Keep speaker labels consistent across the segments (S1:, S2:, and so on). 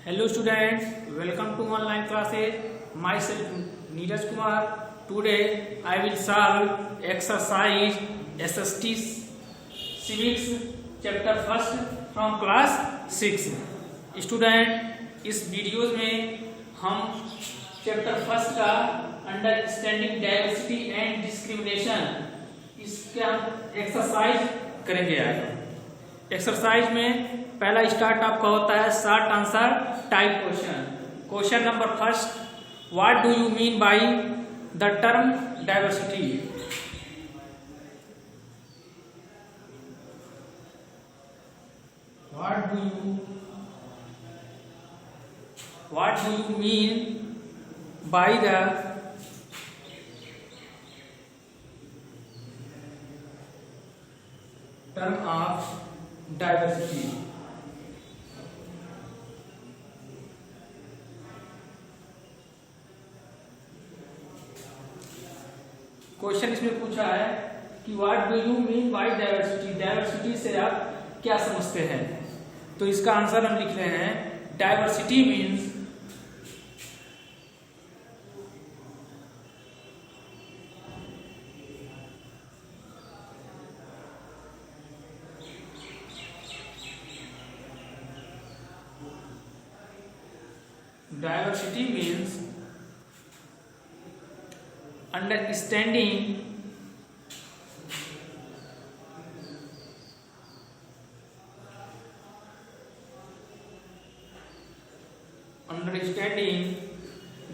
S1: Hello students, welcome to online classes. Myself Neeraj Kumar. Today I will solve exercise SST Civics chapter first from class 6. Student इस videos में हम chapter first का understanding diversity and discrimination इसका exercise करेंगे। आज exercise में पहला start आपका होता है short answer type question. Question number first, what do you mean by the term diversity? What do you mean by the term of diversity? Question इसमें पूछा है कि what do you mean by diversity, diversity से आप क्या समझते हैं? तो इसका आंसर हम लिख रहे हैं diversity means diversity means understanding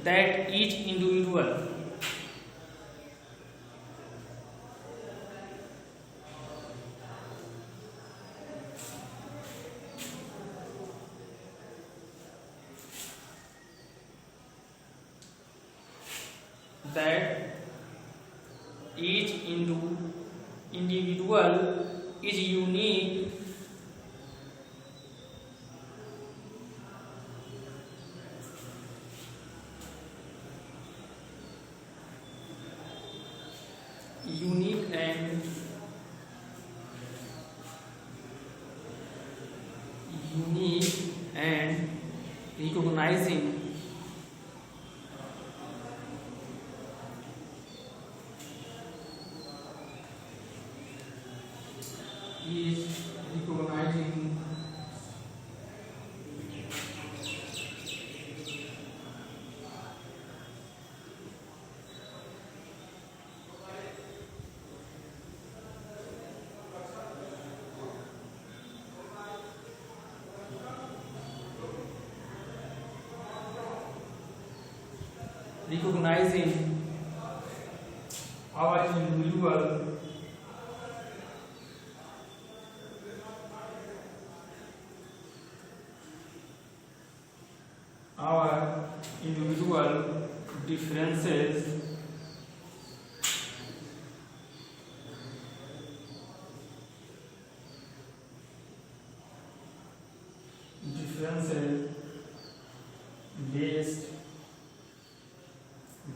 S1: that each individual is unique and recognizing our individual differences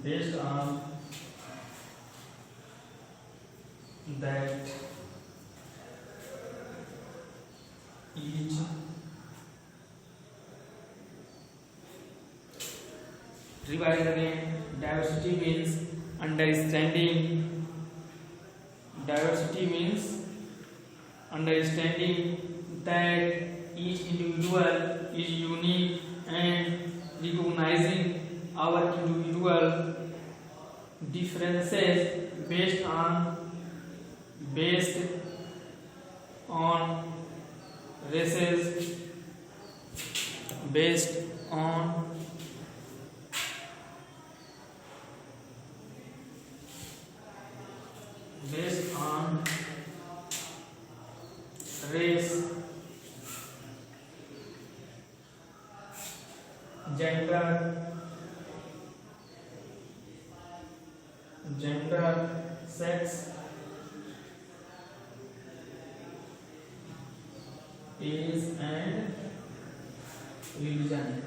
S1: based on that each revise again. Diversity means understanding. Diversity means understanding that each individual is unique and recognizing our individual differences based on races, based on race, gender, sex, age and religion.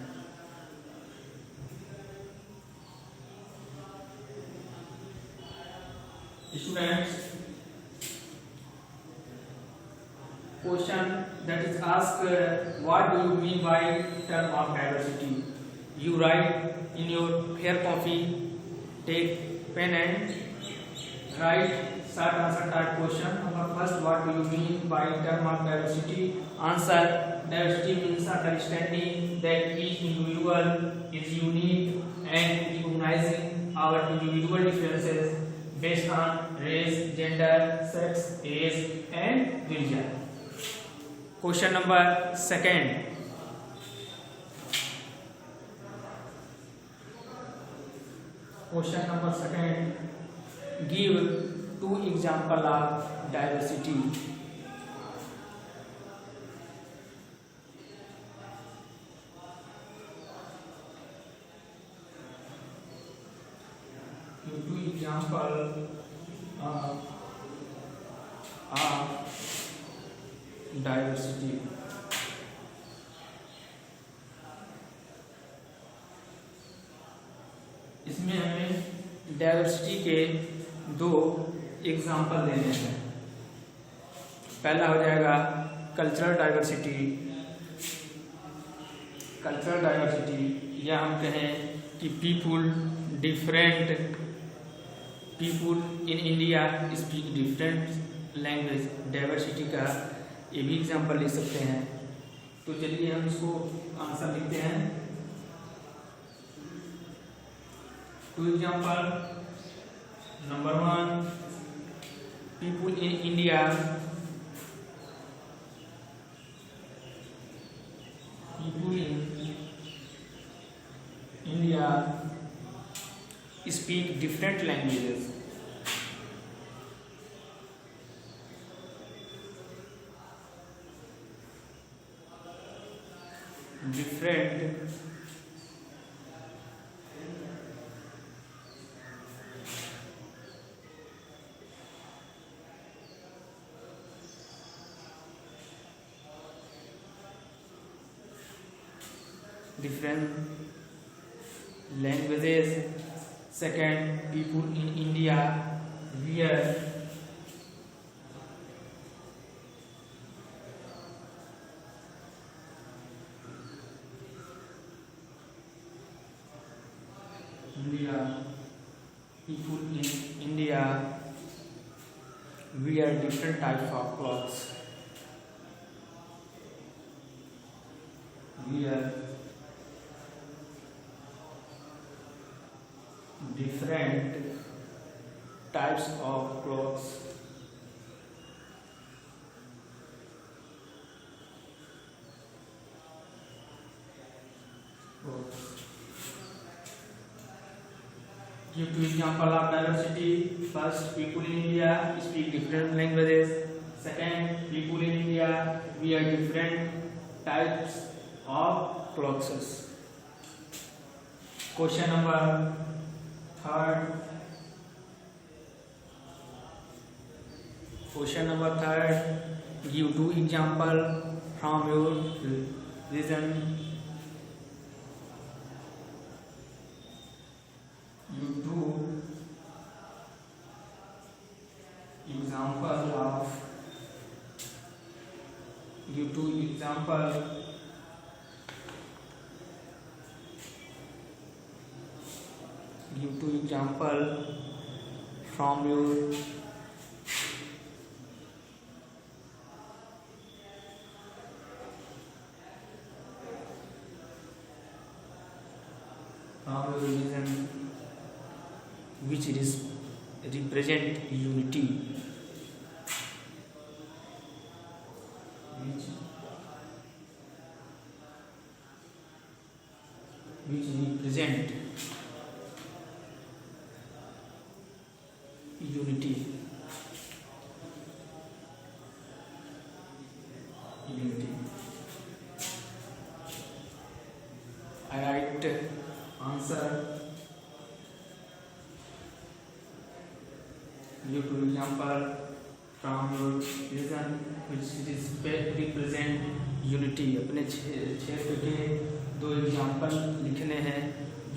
S1: Students, question that is ask what do you mean by term of diversity. You write in your fair copy, take pen and write short answer type question. Number first, what do you mean by term of diversity? Answer: diversity means understanding that each individual is unique and recognizing our individual differences based on race, gender, sex, age and religion. Question number second. Question number second. Give two example of diversity. Give two example of diversity. इसमें हमें diversity के दो example देने हैं। पहला हो जाएगा cultural diversity. Cultural diversity या हम कहें कि different people in India speak different language. Diversity का ये भी एग्जाम्पल ले सकते हैं। तो चलिए हम इसको आंसर लिखते हैं। Two example. Number one, people in India speak different languages. Different languages. Second, people in India wear different types of clothes. Different types of clothes. Give two example of diversity. First, people in India speak different languages. Second, people in India wear different types of clothes. Question number third. Question number third. Give two example from your region. You do example of. Give two example. Give two example from your religion which represent unity. Which represent unity. I write answer. Give two example from your region which represent unity. अपने क्षेत्र के दो example लिखने हैं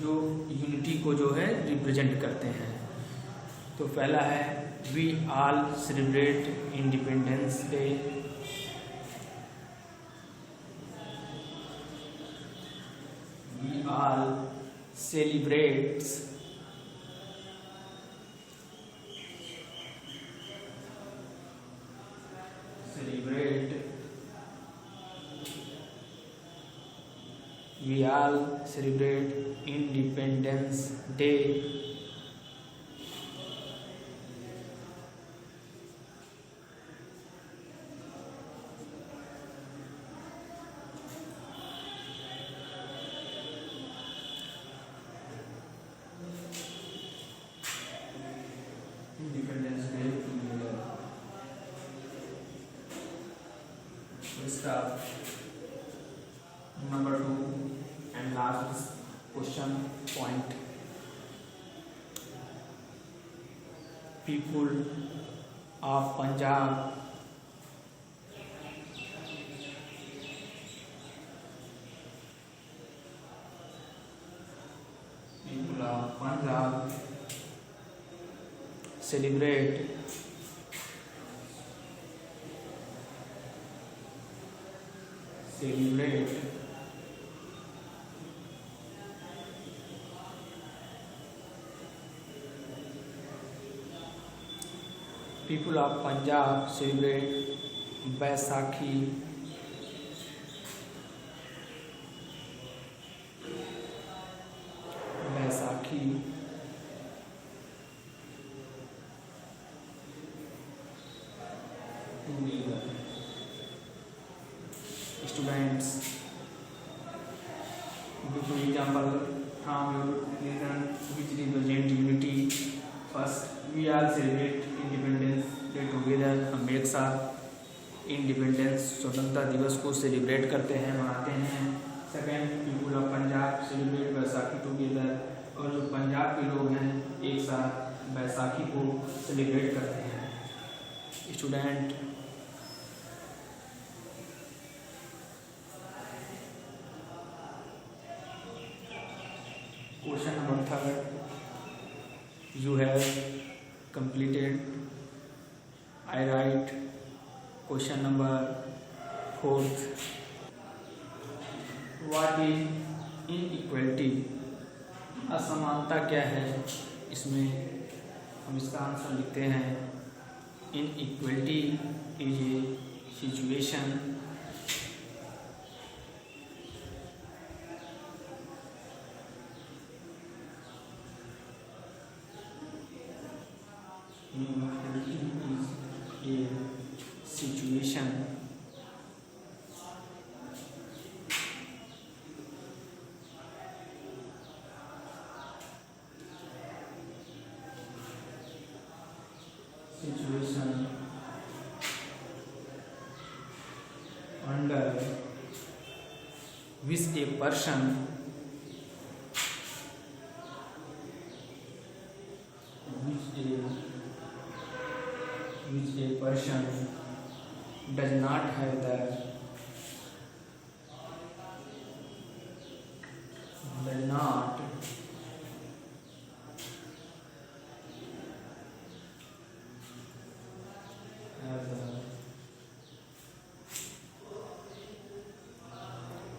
S1: जो unity को जो है रिप्रेजेंट करते हैं। तो पहला है we all celebrate Independence Day. all celebrates we all celebrate Independence Day. Independence Day together. We start. Number 2 and last question point. People of Punjab celebrate people of Punjab celebrate Baisakhi together. Students, give an example from your lesson which represent unity. First, we all celebrate Independence Day together. हम एक साथ independence स्वतंत्रता दिवस को celebrate करते हैं, मनाते हैं. Second, people of Punjab celebrate Baisakhi together. और जो पंजाब के लोग हैं एक साथ बैसाखी को सेलिब्रेट करते हैं. Student, question number 3 you have completed. I write question number 4. What is inequality? असमानता क्या है? इसमें हम इसका आंसर लिखते हैं. Inequality is a situation under which a person does not have the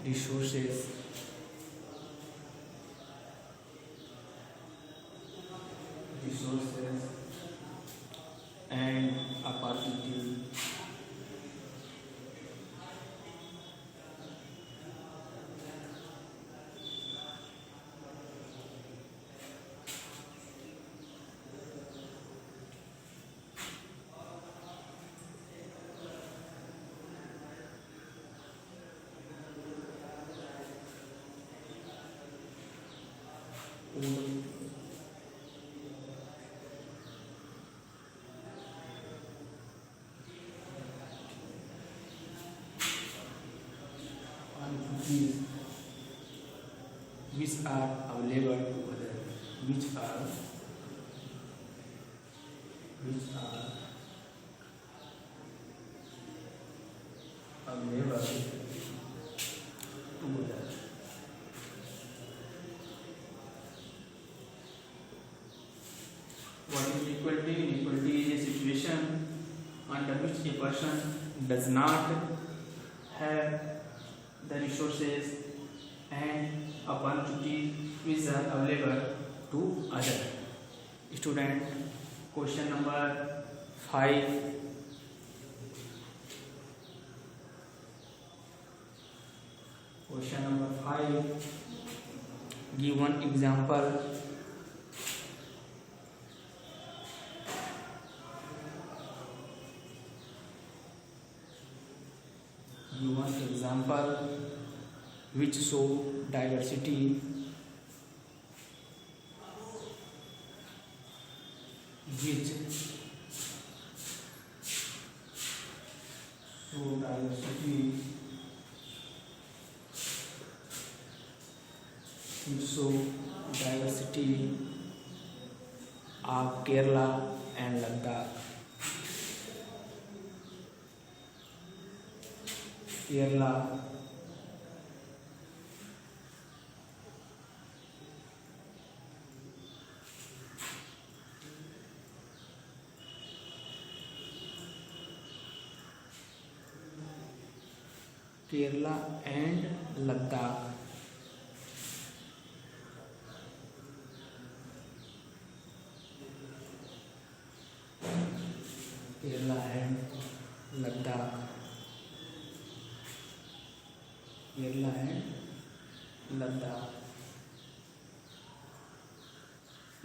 S1: resources and opportunity which are available to others, which are available to others. What is equality? Equality is a situation under which a person does not have the resources and opportunities which are available to others. Student, question number 5. Question number 5. Give one example. Give one example which show diversity of Kerala and Ladakh. Kerala and Ladakh. Kerala and Ladakh. Kerala and Ladakh.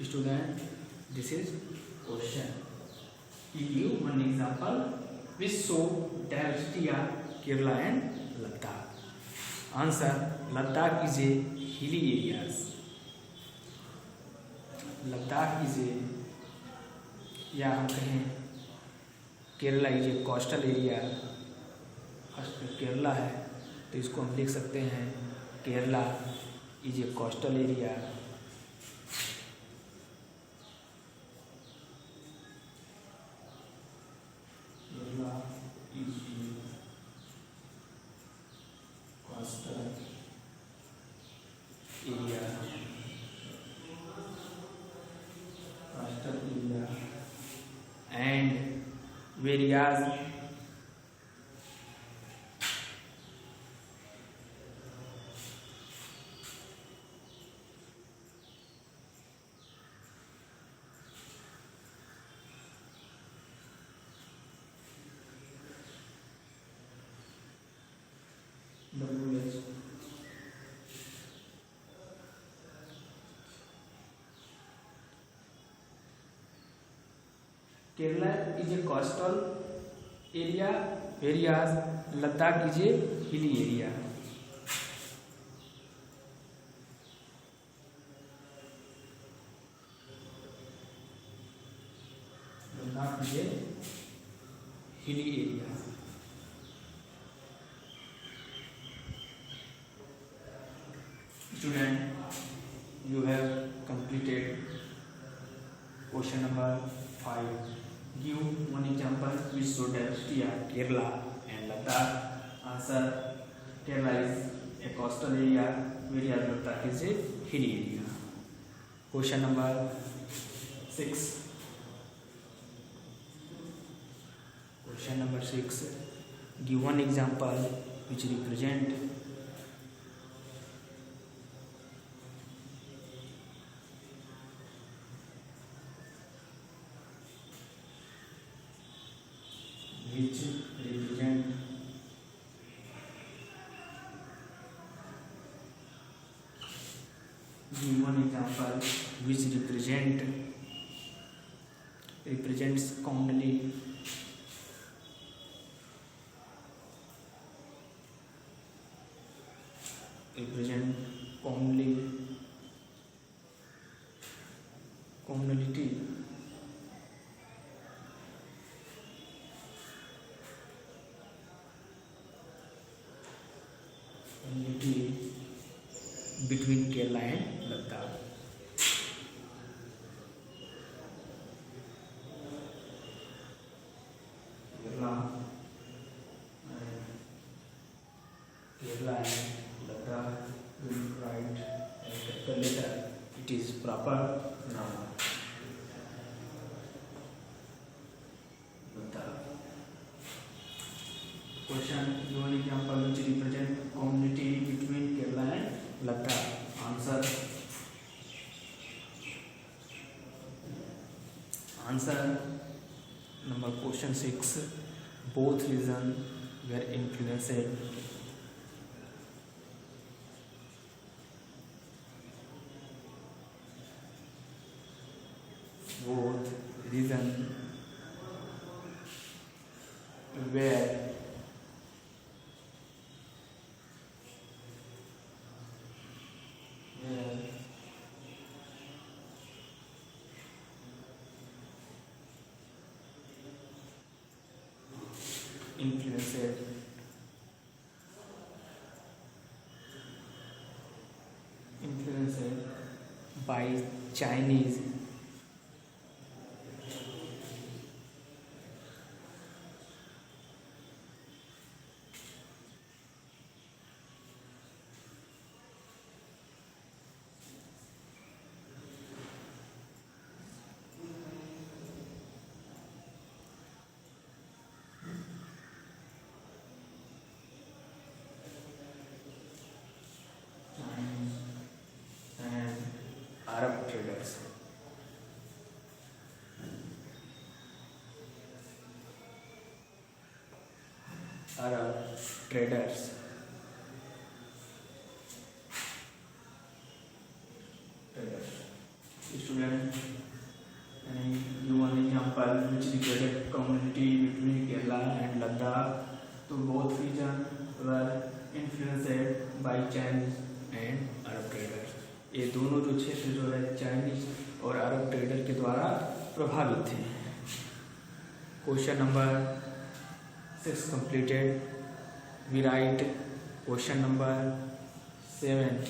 S1: Student, this is question. Give one example which show diversity of Kerala and Ladakh. Answer: Ladakh is a hilly areas. Ladakh is a, या हम कहें Kerala is a coastal area. First में केरला है तो इसको हम लिख सकते हैं Kerala is a coastal area. Kerala is a coastal area. And whereas Kerala is a coastal area, whereas Ladakh is a hilly area. Ladakh is a hilly area. Student, you have completed question number 5. Give one example which show diversity of Kerala and Ladakh. Answer: Kerala is a coastal area, whereas Ladakh is a hilly area. Question number 6. Question number 6. Give one example which represent give one example which represents commonly commonality between Kerala and Ladakh. Kerala and Ladakh will write a capital letter. It is proper noun. Question: give an example which represent community between Kerala and Ladakh. Answer. Answer number question 6. Both regions were influenced. Both regions were influenced by Chinese and Arab traders. Arab traders. Student, and you one example which the credit community between Kerala and Ladakh. So both regions were influenced by Chinese and Arab traders. ये दोनों जो क्षेत्र जो है Chinese और अरब trader के द्वारा प्रभावित थे. Question number 6 completed. We write question number 7.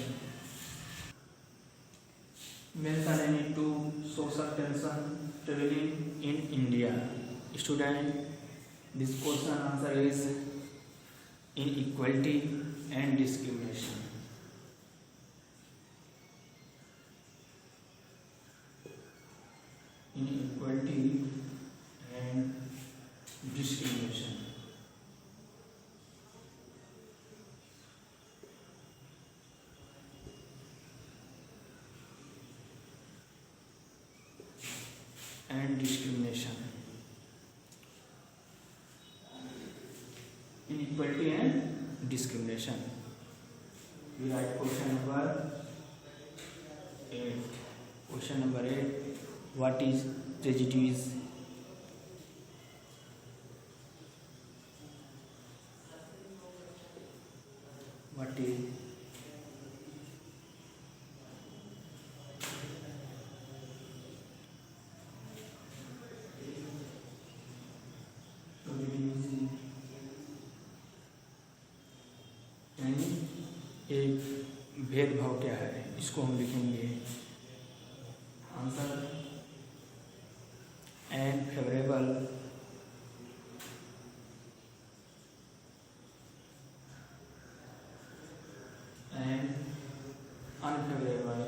S1: Mention any two social tension prevailing in India. Student, this question answer is inequality and discrimination. Inequality and discrimination. And discrimination. Inequality and discrimination. We write question number 8. Question number 8. What is prejudice? What is एक भेदभाव क्या है, इसको हम लिखेंगे. Answer and favourable and unfavourable.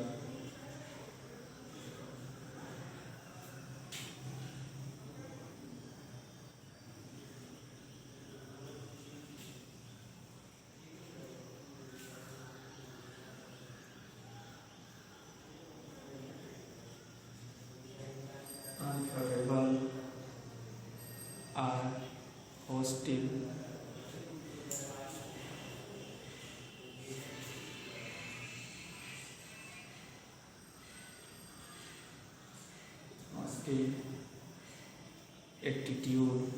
S1: Unfavorable are hostile. Hostile attitude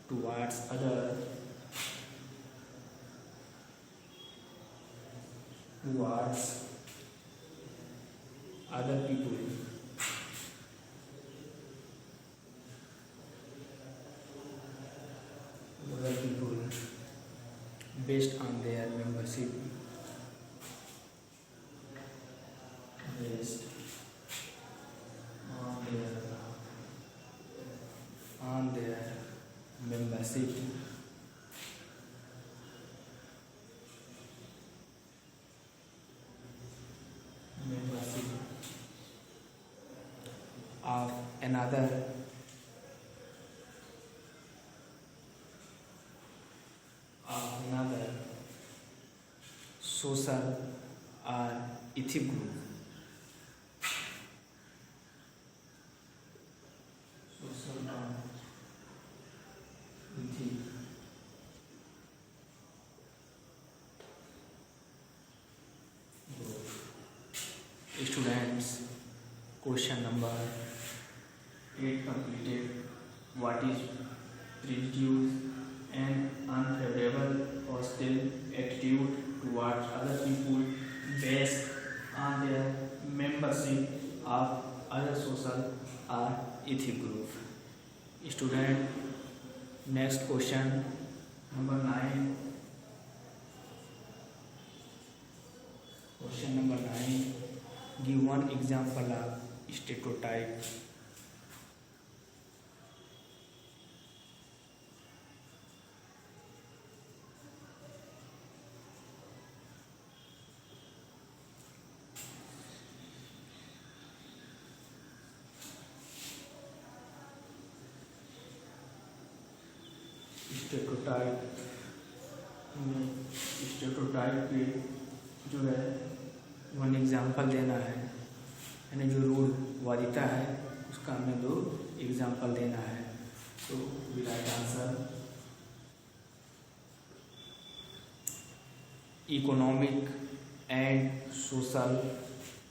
S1: towards other people. Based on their membership. Based on their membership. Of another social or ethic group. Social or ethic group. Students, question number 8 completed. What is prejudice? An unfavorable hostile attitude towards other people based on their membership of other social or ethic group. Student, next question number 9. Question number 9. Give one example of stereotype. स्टेटोटाइप पे जो है one example देना है, यानी जो rule वादिता है उसका हमें 2 एग्जाम्पल देना है. तो right answer economic and social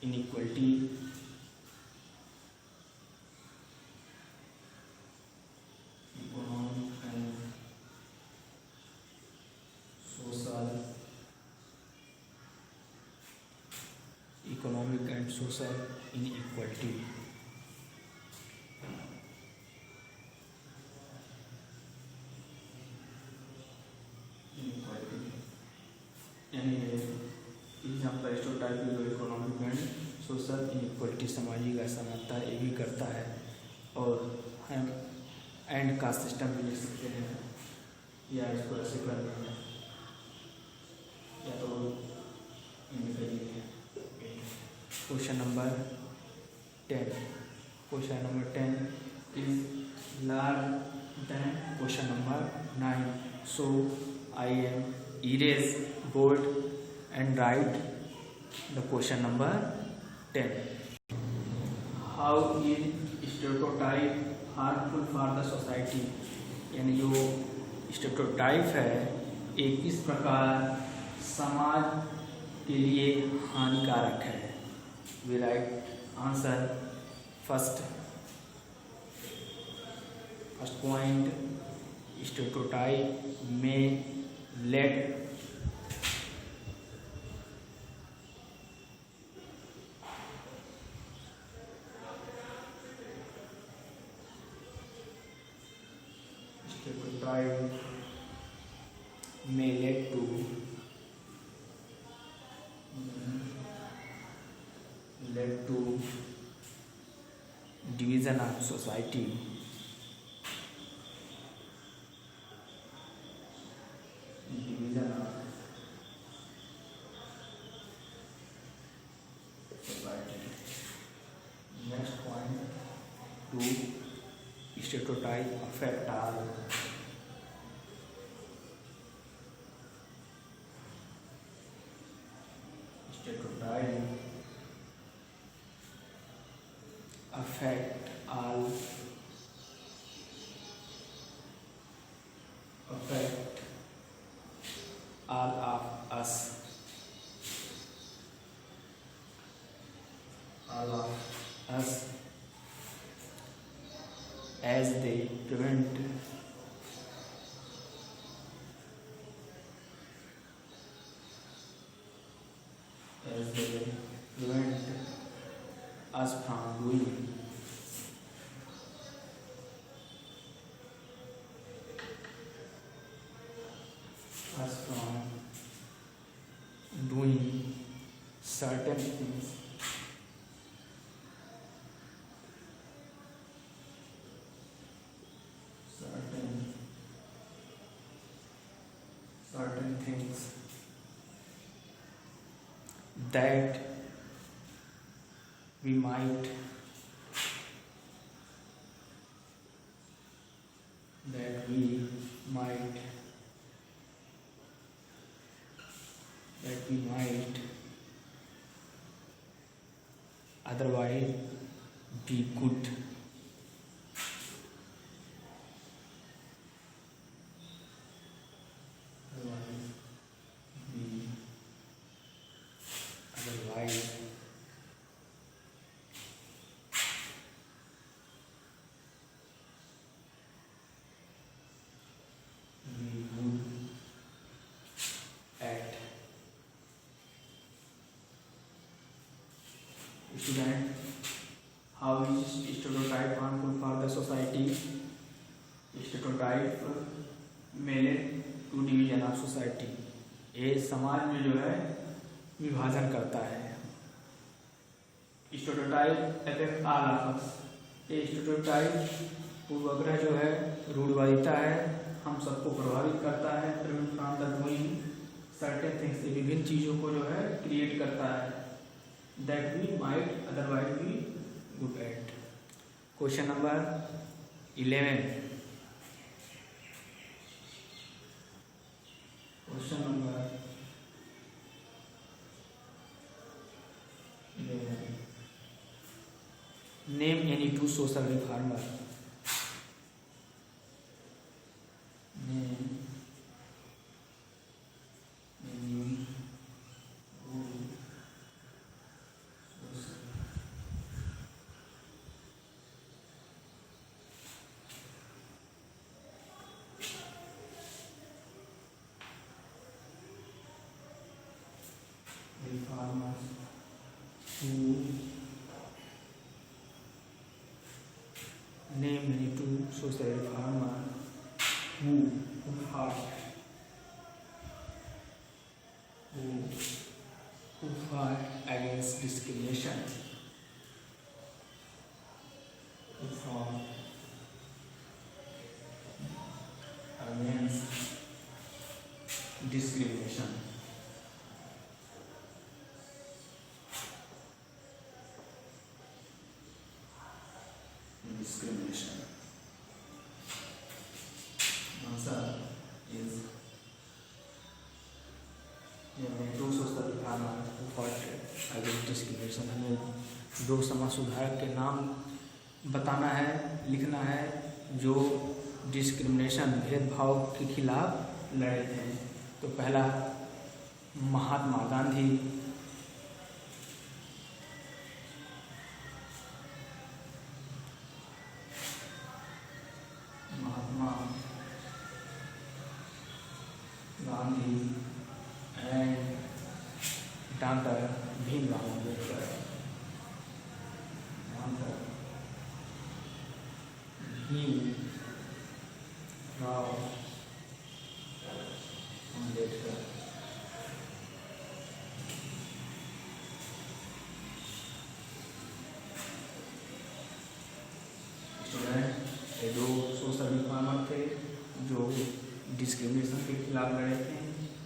S1: inequality. Economic and social inequality. यानी एग्जाम्पल स्टेरियोटाइप जो इकोनॉमिक एंड सोशल इनइक्वलिटी सामाजिक असमानता ये भी करता है. और हम एंड का सिस्टम भी लिख सकते हैं या इसको ऐसे करना है या तो question number 10. Question number 10 is large than question number 9. So I am erase bold and write the question number 10. How is stereotype harmful for the society? यानी जो स्टेरियोटाइप है एक किस प्रकार समाज के लिए हानिकारक है. We write answer first point. Stereotype may lead to led to division of society. Division of society. Next point, to stereotype affect all. Stereotype affect all of us, as they prevent us from doing certain things that we might we might otherwise be good. Otherwise we would at. Student, how is stereotype harmful for the society? Stereotype मेले to division of society, ये समाज में जो है विभाजन करता है। Stereotype affect all of us, ये स्टेरियोटाइप पूर्वाग्रह जो है रूढ़िवादिता है, हम सबको प्रभावित करता है। Prevent from the doing certain things, ये विभिन्न चीज़ों को जो है क्रिएट करता है that we might otherwise be good at. Question number 11। Question number 11, name any two social reformer. Reformers who name any two social reformers who fought against discrimination, who fought against discrimination. Answer is दो social reformer who fought against discrimination। हमें दो समाज सुधारक के नाम बताना है, लिखना है जो डिस्क्रिमिनेशन भेदभाव के खिलाफ लड़े थे। तो पहला Mahatma Gandhi, Gandhi and doctor Bhimrao Ambedkar. Doctor Bhimrao Ambedkar. Student, ये दो सोशल रिफॉर्मर थे जो डिस्क्रिमिनेशन के खिलाफ लड़े थे,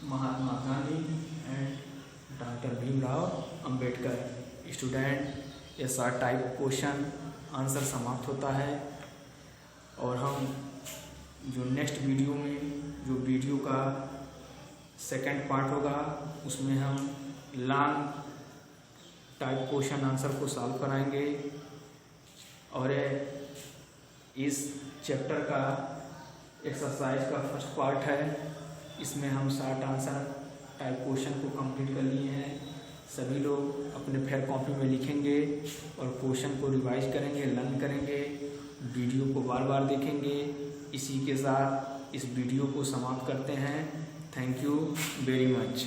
S1: Mahatma Gandhi and doctor Bhimrao Ambedkar. Student, ये शॉर्ट टाइप क्वेश्चन आंसर समाप्त होता है और हम जो नेक्स्ट वीडियो में जो वीडियो का सेकंड पार्ट होगा उसमें हम लॉन्ग टाइप क्वेश्चन आंसर को सॉल्व कराएंगे और इस चैप्टर का एक्सरसाइज का फर्स्ट पार्ट है, इसमें हम शॉर्ट आंसर टाइप क्वेश्चन को कंप्लीट कर लिए हैं। सभी लोग अपने फेयर कॉपी में लिखेंगे और क्वेश्चन को रिवाइज करेंगे, लर्न करेंगे, वीडियो को बार बार देखेंगे। इसी के साथ इस वीडियो को समाप्त करते हैं। Thank you very much.